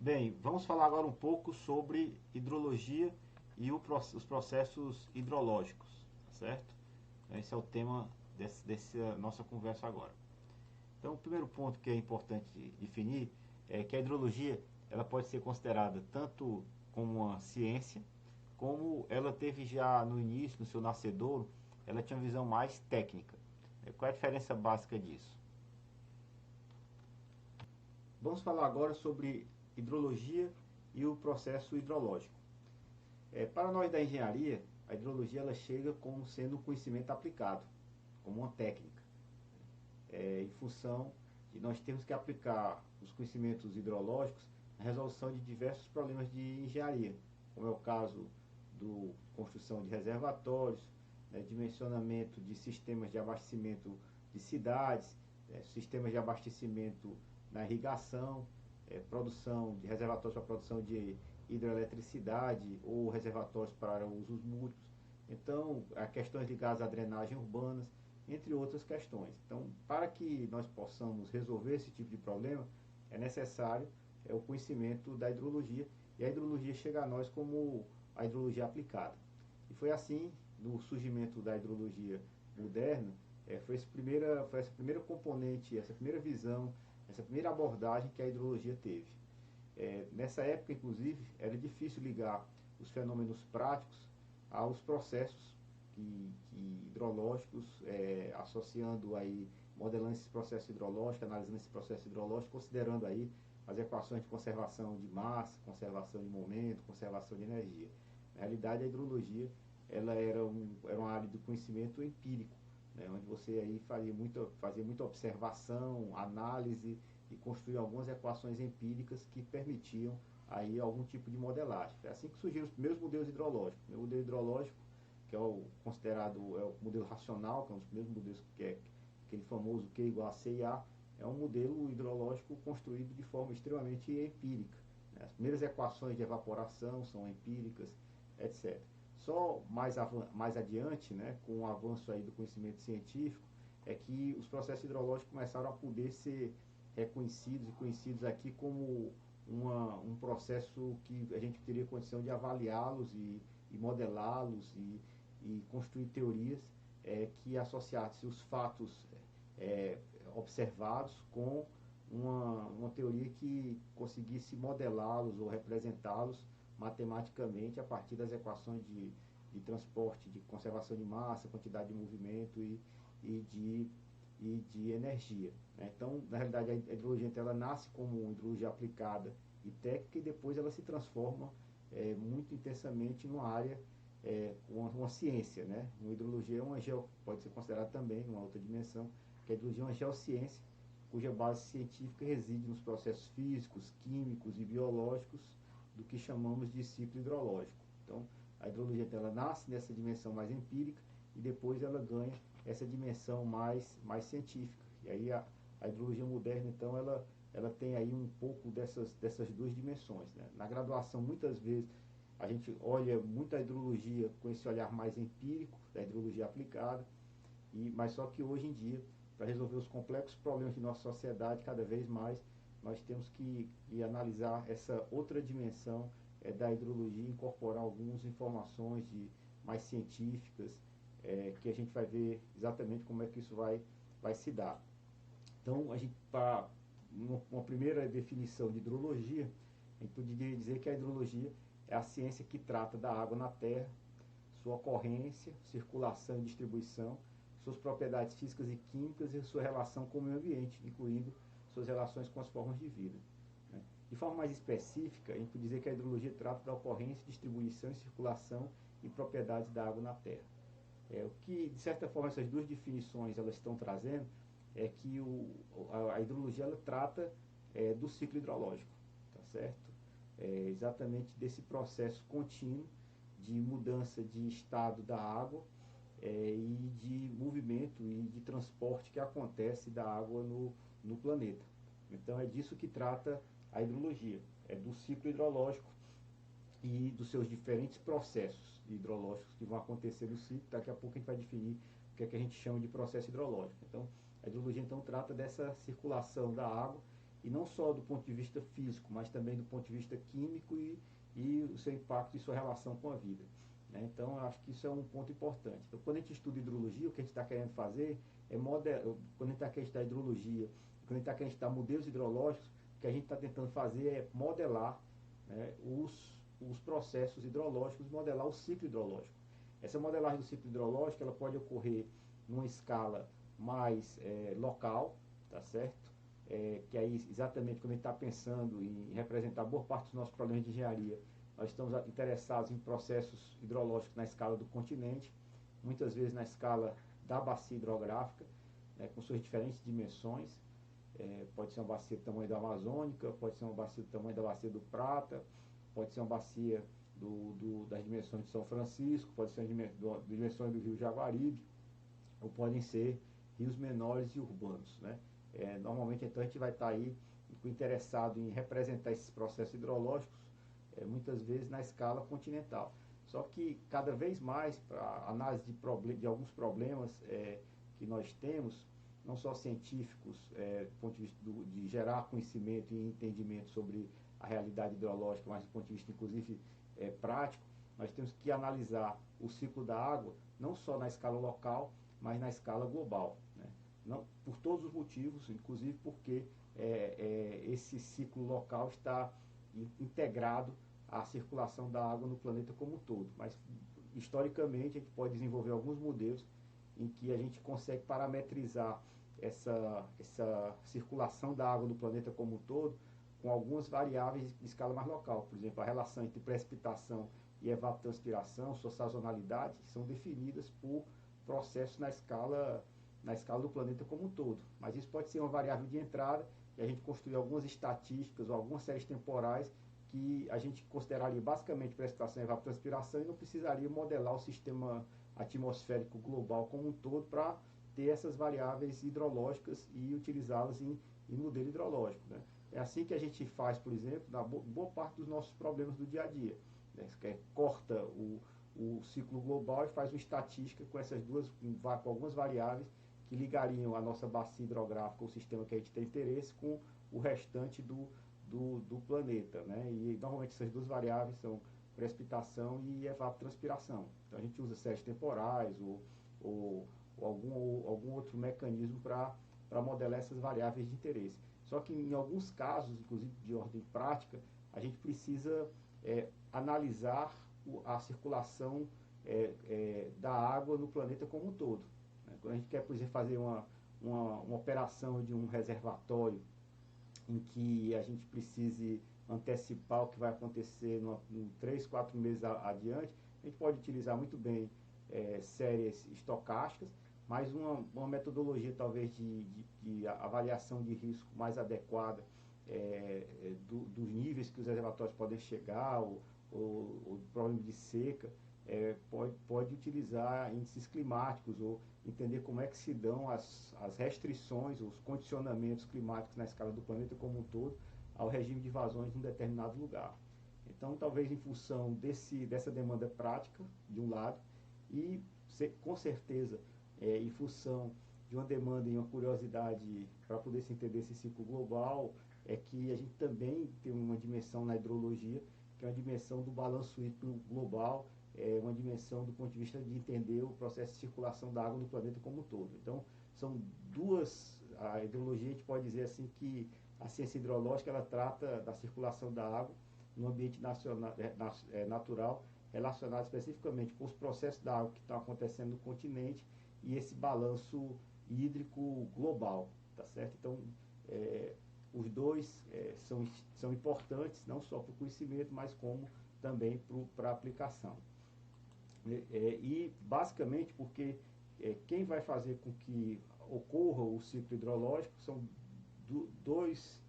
Bem, vamos falar agora um pouco sobre hidrologia e os processos hidrológicos, certo? Esse é o tema dessa nossa conversa agora. Então, o primeiro ponto que é importante definir é que a hidrologia ela pode ser considerada tanto como uma ciência, como ela teve já no início, no seu nascedouro, ela tinha uma visão mais técnica. Qual é a diferença básica disso? Vamos falar agora sobre hidrologia e o processo hidrológico. Para nós da engenharia, a hidrologia ela chega como sendo um conhecimento aplicado, como uma técnica, em função de nós termos que aplicar os conhecimentos hidrológicos na resolução de diversos problemas de engenharia, como é o caso da construção de reservatórios, dimensionamento de sistemas de abastecimento de cidades, sistemas de abastecimento na irrigação, produção de reservatórios para produção de hidroeletricidade ou reservatórios para usos múltiplos. Então, questões ligadas à drenagem urbana, entre outras questões. Então, para que nós possamos resolver esse tipo de problema, é necessário o conhecimento da hidrologia, e a hidrologia chega a nós como a hidrologia aplicada. E foi assim, no surgimento da hidrologia moderna, foi essa primeira componente, essa primeira visão, essa primeira abordagem que a hidrologia teve. Nessa época, inclusive, era difícil ligar os fenômenos práticos aos processos hidrológicos, associando aí, modelando esse processo hidrológico, analisando esse processo hidrológico, considerando aí as equações de conservação de massa, conservação de momento, conservação de energia. Na realidade, a hidrologia ela era uma área do conhecimento empírico, né, onde você aí fazia muita observação, análise e construir algumas equações empíricas que permitiam aí algum tipo de modelagem. É assim que surgiram os primeiros modelos hidrológicos. O modelo hidrológico, que é o considerado o modelo racional, que é um dos primeiros modelos, que é aquele famoso Q igual a C e A, é um modelo hidrológico construído de forma extremamente empírica. As primeiras equações de evaporação são empíricas, etc. Só mais adiante, né, com o avanço aí do conhecimento científico, é que os processos hidrológicos começaram a poder ser reconhecidos e conhecidos aqui como um processo que a gente teria condição de avaliá-los e modelá-los e construir teorias que associassem os fatos observados com uma teoria que conseguisse modelá-los ou representá-los matematicamente a partir das equações de transporte, de conservação de massa, quantidade de movimento e de energia. Né? Então, na realidade, a hidrologia ela nasce como uma hidrologia aplicada e técnica, e depois ela se transforma muito intensamente numa área, uma ciência. Né? Uma hidrologia pode ser considerada também uma outra dimensão, que a hidrologia é uma geociência, cuja base científica reside nos processos físicos, químicos e biológicos do que chamamos de ciclo hidrológico. Então, a hidrologia ela nasce nessa dimensão mais empírica e depois ela ganha essa dimensão mais científica. E aí a hidrologia moderna, então, ela tem aí um pouco dessas duas dimensões. Né? Na graduação, muitas vezes, a gente olha muito a hidrologia com esse olhar mais empírico, da hidrologia aplicada, mas só que hoje em dia, para resolver os complexos problemas de nossa sociedade, cada vez mais, nós temos que analisar essa outra dimensão da hidrologia, incorporar algumas informações mais científicas, que a gente vai ver exatamente como é que isso vai se dar. Então, para uma primeira definição de hidrologia, a gente poderia dizer que a hidrologia é a ciência que trata da água na Terra, sua ocorrência, circulação e distribuição, suas propriedades físicas e químicas e sua relação com o meio ambiente, incluindo suas relações com as formas de vida. Né? De forma mais específica, a gente pode dizer que a hidrologia trata da ocorrência, distribuição e circulação e propriedades da água na Terra. O que, de certa forma, essas duas definições elas estão trazendo é que a hidrologia ela trata do ciclo hidrológico, tá certo? Exatamente desse processo contínuo de mudança de estado da água e de movimento e de transporte que acontece da água no planeta. Então é disso que trata a hidrologia, do ciclo hidrológico e dos seus diferentes processos hidrológicos que vão acontecer no ciclo. Daqui a pouco a gente vai definir o que é que a gente chama de processo hidrológico. Então, a hidrologia então trata dessa circulação da água, e não só do ponto de vista físico, mas também do ponto de vista químico e o seu impacto e sua relação com a vida. Né? Então, eu acho que isso é um ponto importante. Então, quando a gente estuda hidrologia, o que a gente está querendo fazer é modelar, quando a gente está querendo estudar hidrologia, quando a gente está querendo estudar modelos hidrológicos, o que a gente está tentando fazer é modelar, né, os processos hidrológicos, modelar o ciclo hidrológico. Essa modelagem do ciclo hidrológico ela pode ocorrer numa escala mais local, tá certo? Que aí exatamente quando a gente está pensando em representar boa parte dos nossos problemas de engenharia, nós estamos interessados em processos hidrológicos na escala do continente, muitas vezes na escala da bacia hidrográfica, né, com suas diferentes dimensões. Pode ser uma bacia do tamanho da Amazônica, pode ser uma bacia do tamanho da bacia do Prata, pode ser uma bacia das dimensões de São Francisco, pode ser das dimensões do Rio Jaguaribe, ou podem ser rios menores e urbanos. Né? Normalmente, então, a gente vai estar aí interessado em representar esses processos hidrológicos, muitas vezes na escala continental. Só que, cada vez mais, para a análise de alguns problemas que nós temos, não só científicos, do ponto de vista de gerar conhecimento e entendimento sobre a realidade hidrológica, mas do ponto de vista, inclusive, prático, nós temos que analisar o ciclo da água, não só na escala local, mas na escala global. Né? Não, por todos os motivos, inclusive porque esse ciclo local está integrado à circulação da água no planeta como um todo. Mas, historicamente, a gente pode desenvolver alguns modelos em que a gente consegue parametrizar essa circulação da água no planeta como um todo com algumas variáveis de escala mais local. Por exemplo, a relação entre precipitação e evapotranspiração, sua sazonalidade, são definidas por processos na escala do planeta como um todo. Mas isso pode ser uma variável de entrada e a gente construir algumas estatísticas ou algumas séries temporais que a gente consideraria basicamente precipitação e evapotranspiração e não precisaria modelar o sistema atmosférico global como um todo para ter essas variáveis hidrológicas e utilizá-las em modelo hidrológico. Né? É assim que a gente faz, por exemplo, na boa parte dos nossos problemas do dia a dia. Né? Corta o ciclo global e faz uma estatística com essas com algumas variáveis que ligariam a nossa bacia hidrográfica, o sistema que a gente tem interesse, com o restante do planeta. Né? E normalmente essas duas variáveis são precipitação e evapotranspiração. Então a gente usa séries temporais ou algum outro mecanismo para modelar essas variáveis de interesse. Só que em alguns casos, inclusive de ordem prática, a gente precisa analisar a circulação da água no planeta como um todo. Né? Quando a gente quer, por exemplo, fazer uma operação de um reservatório em que a gente precise antecipar o que vai acontecer em 3, 4 meses adiante, a gente pode utilizar muito bem séries estocásticas, mas uma metodologia talvez de avaliação de risco mais adequada dos níveis que os reservatórios podem chegar, ou problema de seca, pode utilizar índices climáticos ou entender como é que se dão as restrições, os condicionamentos climáticos na escala do planeta como um todo ao regime de vazões em um determinado lugar. Então, talvez em função dessa demanda prática, de um lado, e com certeza em função de uma demanda e uma curiosidade para poder se entender esse ciclo global, é que a gente também tem uma dimensão na hidrologia, que é uma dimensão do balanço hídrico global, uma dimensão do ponto de vista de entender o processo de circulação da água no planeta como um todo. Então, são a hidrologia, a gente pode dizer assim que a ciência hidrológica ela trata da circulação da água no ambiente natural, relacionado especificamente com os processos da água que estão acontecendo no continente e esse balanço hídrico global, tá certo? Então, os dois são importantes, não só para o conhecimento, mas como também para a aplicação. E, basicamente, porque quem vai fazer com que ocorra o ciclo hidrológico são duas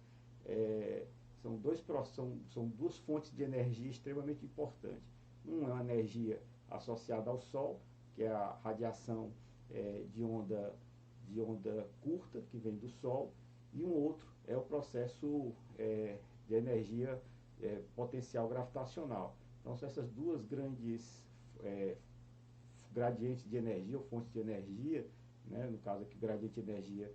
fontes de energia extremamente importantes. Uma é uma energia associada ao Sol, que é a radiação de onda curta, que vem do Sol, e um outro é o processo de energia potencial gravitacional, Então são essas duas grandes gradientes de energia, ou fontes de energia, né? No caso aqui, gradiente de energia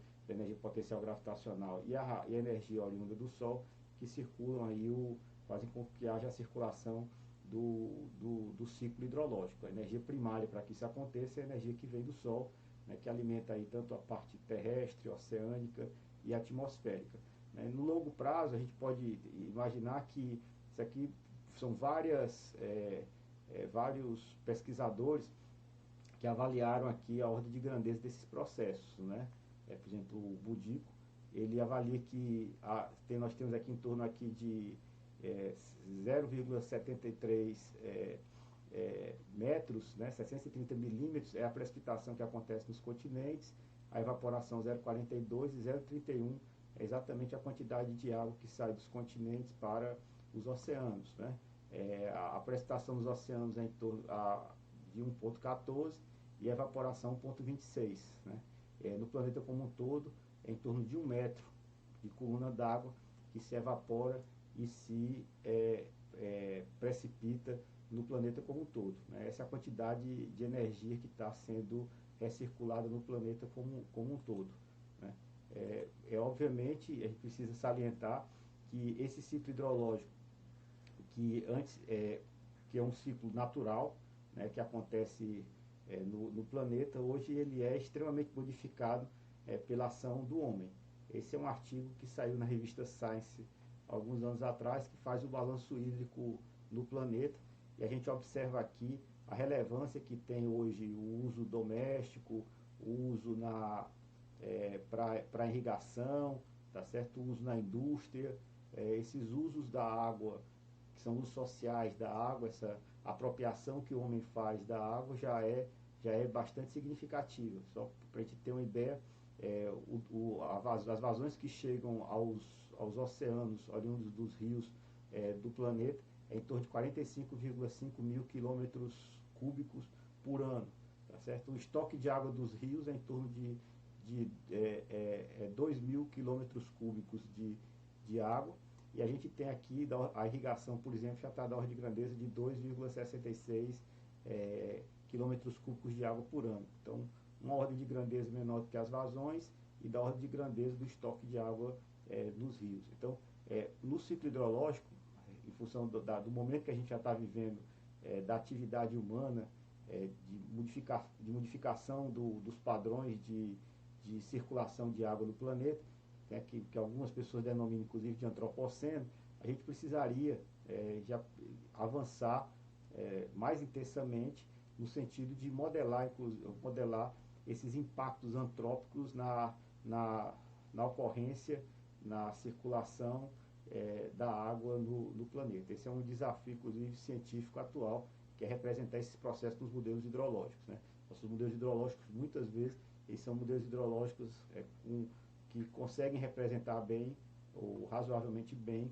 potencial gravitacional e a energia oriunda do Sol, que circulam aí, fazem com que haja a circulação do ciclo hidrológico. A energia primária para que isso aconteça é a energia que vem do Sol, né, que alimenta aí tanto a parte terrestre, oceânica e atmosférica. Né. No longo prazo, a gente pode imaginar que isso aqui são vários pesquisadores que avaliaram aqui a ordem de grandeza desses processos, né? Por exemplo, o Budico, ele avalia que nós temos aqui em torno aqui de 0,73 metros, né, 630 milímetros é a precipitação que acontece nos continentes, a evaporação 0,42 e 0,31 é exatamente a quantidade de água que sai dos continentes para os oceanos, né? A precipitação dos oceanos é em torno de 1,14 e a evaporação 1,26, né? No planeta como um todo, é em torno de 1 metro de coluna d'água que se evapora e se precipita no planeta como um todo, né? Essa é a quantidade de energia que está sendo recirculada no planeta como um todo, né? Obviamente, a gente precisa salientar que esse ciclo hidrológico, que é um ciclo natural, né, que acontece no planeta, hoje ele é extremamente modificado pela ação do homem. Esse é um artigo que saiu na revista Science alguns anos atrás, que faz o balanço hídrico no planeta, e a gente observa aqui a relevância que tem hoje o uso doméstico, o uso para irrigação, tá certo? O uso na indústria, esses usos da água, que são usos sociais da água, essa apropriação que o homem faz da água já é bastante significativa. Só para a gente ter uma ideia, as vazões que chegam aos oceanos oriundos dos rios do planeta é em torno de 45,5 mil quilômetros cúbicos por ano, tá certo? O estoque de água dos rios é em torno de 2 mil quilômetros cúbicos de água, e a gente tem aqui, a irrigação, por exemplo, já está da ordem de grandeza de 2,66 quilômetros cúbicos de água por ano. Então, uma ordem de grandeza menor do que as vazões e da ordem de grandeza do estoque de água nos rios. Então, no ciclo hidrológico, em função do momento que a gente já está vivendo, da atividade humana, de modificação dos padrões de circulação de água no planeta, né, que algumas pessoas denominam inclusive de antropoceno, a gente precisaria já avançar mais intensamente no sentido de modelar esses impactos antrópicos na ocorrência, na circulação da água no planeta. Esse é um desafio, inclusive, científico atual, que é representar esses processos nos modelos hidrológicos, né? Nossos modelos hidrológicos, muitas vezes, eles são modelos hidrológicos que conseguem representar bem, ou razoavelmente bem,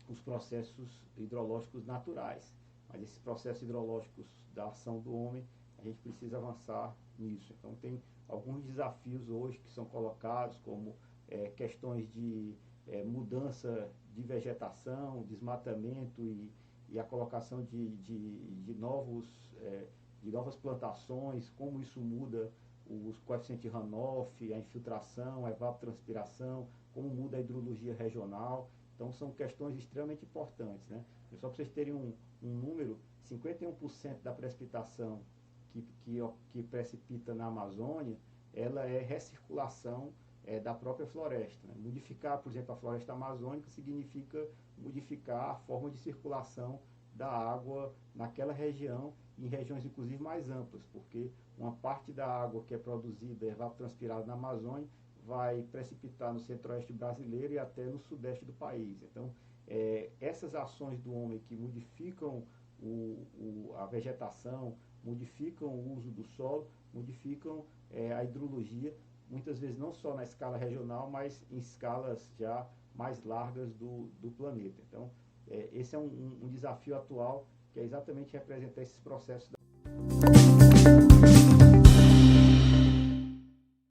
os processos hidrológicos naturais. Mas esses processos hidrológicos da ação do homem, a gente precisa avançar nisso. Então, tem alguns desafios hoje que são colocados, como questões de mudança de vegetação, desmatamento e a colocação de novas plantações, como isso muda os coeficientes de runoff, a infiltração, a evapotranspiração, como muda a hidrologia regional. Então, são questões extremamente importantes, né? Só para vocês terem um número, 51% da precipitação que precipita na Amazônia, ela é recirculação da própria floresta, né? Modificar, por exemplo, a floresta amazônica significa modificar a forma de circulação da água naquela região, em regiões inclusive mais amplas, porque uma parte da água que é produzida, evapotranspirada na Amazônia, vai precipitar no centro-oeste brasileiro e até no sudeste do país. Então, essas ações do homem que modificam a vegetação, modificam o uso do solo, modificam a hidrologia, muitas vezes não só na escala regional, mas em escalas já mais largas do planeta. Então, esse é um desafio atual, que é exatamente representar esses processos